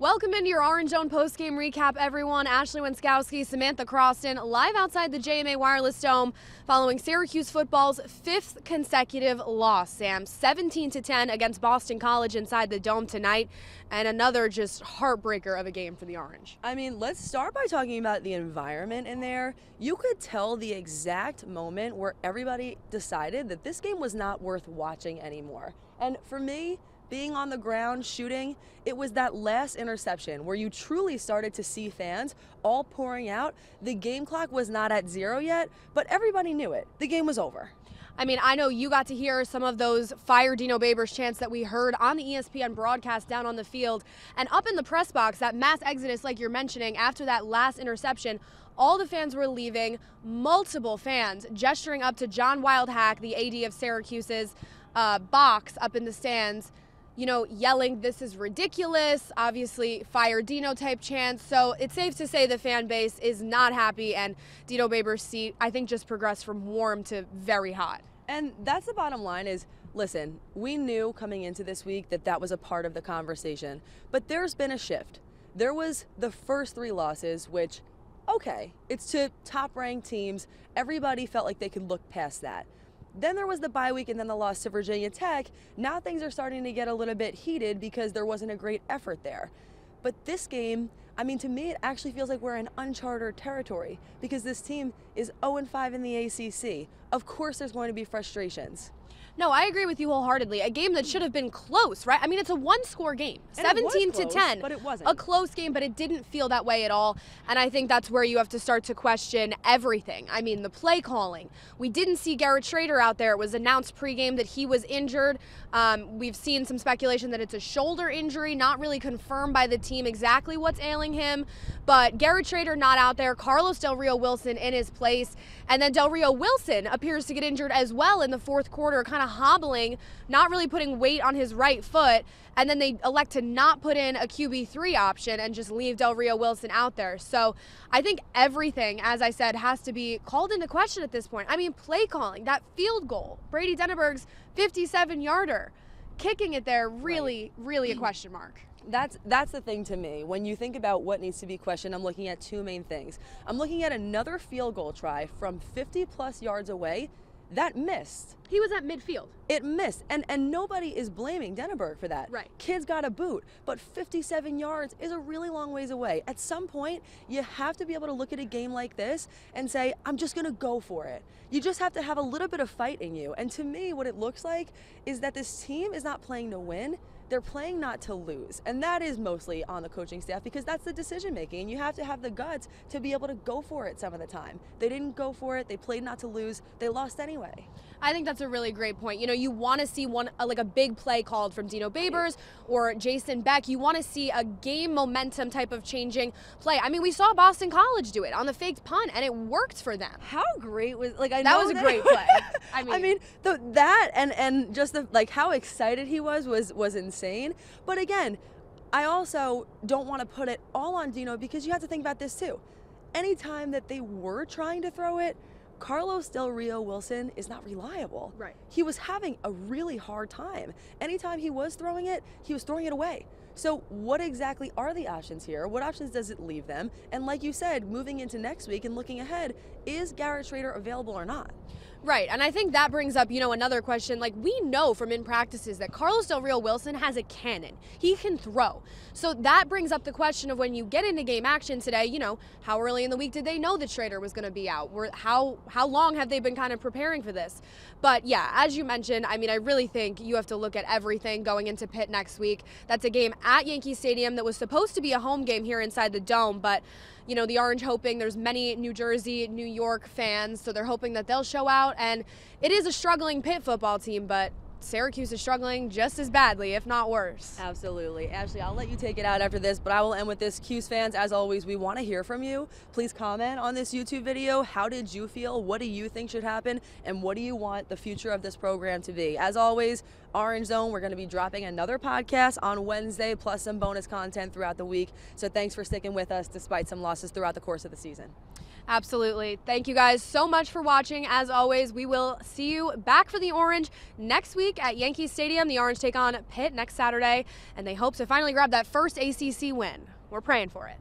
Welcome into your Orange Zone postgame recap, everyone. Ashley Wenskoski, Samantha Croston, live outside the JMA Wireless Dome following Syracuse football's fifth consecutive loss, Sam. 17-10 against Boston College inside the Dome tonight, and another just heartbreaker of a game for the Orange. I mean, let's start by talking about the environment in there. You could tell the exact moment where everybody decided that this game was not worth watching anymore. And for me, being on the ground shooting, it was that last interception where you truly started to see fans all pouring out. The game clock was not at 0 yet, but everybody knew it. The game was over. I mean, I know you got to hear some of those Fire Dino Babers chants that we heard on the ESPN broadcast down on the field. And up in the press box, that mass exodus like you're mentioning after that last interception, all the fans were leaving, multiple fans gesturing up to John Wildhack, the AD of Syracuse's box up in the stands, you know, yelling, "This is ridiculous," obviously Fire Dino type chants. So it's safe to say the fan base is not happy, and Dino Babers' seat, I think, just progressed from warm to very hot. And that's the bottom line is, listen, we knew coming into this week that that was a part of the conversation, but there's been a shift. There was the first 3 losses, which, okay, it's to top-ranked teams. Everybody felt like they could look past that. Then there was the bye week and then the loss to Virginia Tech. Now things are starting to get a little bit heated because there wasn't a great effort there. But this game, I mean, to me, it actually feels like we're in uncharted territory because this team is 0-5 in the ACC. Of course there's going to be frustrations. No, I agree with you wholeheartedly. A game that should have been close, right? I mean, it's a one-score game, 17-10. But it wasn't. A close game, but it didn't feel that way at all. And I think that's where you have to start to question everything. I mean, the play calling. We didn't see Garrett Schrader out there. It was announced pregame that he was injured. We've seen some speculation that it's a shoulder injury, not really confirmed by the team exactly what's ailing him. But Garrett Schrader not out there. Carlos Del Rio Wilson in his place. And then Del Rio Wilson appears to get injured as well in the fourth quarter, kind of hobbling, not really putting weight on his right foot, and then they elect to not put in a QB3 option and just leave Del Rio Wilson out there. So I think everything, as I said, has to be called into question at this point. I mean, play calling, that field goal, Brady Denneberg's 57-yarder, kicking it there, really a question mark. That's the thing to me. When you think about what needs to be questioned, I'm looking at 2 main things. I'm looking at another field goal try from 50-plus yards away that missed. He was at midfield. It missed, and nobody is blaming Denneberg for that. Right. Kids got a boot, but 57 yards is a really long ways away. At some point, you have to be able to look at a game like this and say, I'm just going to go for it. You just have to have a little bit of fight in you. And to me, what it looks like is that this team is not playing to win. They're playing not to lose, and that is mostly on the coaching staff because that's the decision making, and you have to have the guts to be able to go for it some of the time. They didn't go for it. They played not to lose. They lost anyway. I think that's a really great point. You know, you want to see like a big play called from Dino Babers or Jason Beck. You want to see a game momentum type of changing play. I mean, we saw Boston College do it on the faked punt, and it worked for them. How great was that was a great play. I mean that and just how excited he was insane. But again, I also don't want to put it all on Dino because you have to think about this too. Anytime that they were trying to throw it, Carlos Del Rio Wilson is not reliable. Right. He was having a really hard time. Anytime he was throwing it away. So what exactly are the options here? What options does it leave them? And like you said, moving into next week and looking ahead, is Garrett Schrader available or not? Right, and I think that brings up, another question. Like, we know from in practices that Carlos Del Rio Wilson has a cannon. He can throw. So that brings up the question of when you get into game action today, how early in the week did they know that Schrader was going to be out? How long have they been kind of preparing for this? But yeah, as you mentioned, I mean, I really think you have to look at everything going into Pitt next week. That's a game at Yankee Stadium that was supposed to be a home game here inside the Dome, but the Orange hoping there's many New Jersey, New York fans, so they're hoping that they'll show out. And it is a struggling Pitt football team, but Syracuse is struggling just as badly, if not worse. Absolutely. Ashley, I'll let you take it out after this, but I will end with this. Cuse fans, as always, we want to hear from you. Please comment on this YouTube video. How did you feel? What do you think should happen? And what do you want the future of this program to be? As always, Orange Zone, we're going to be dropping another podcast on Wednesday, plus some bonus content throughout the week. So thanks for sticking with us despite some losses throughout the course of the season. Absolutely. Thank you guys so much for watching. As always, we will see you back for the Orange next week at Yankee Stadium. The Orange take on Pitt next Saturday, and they hope to finally grab that first ACC win. We're praying for it.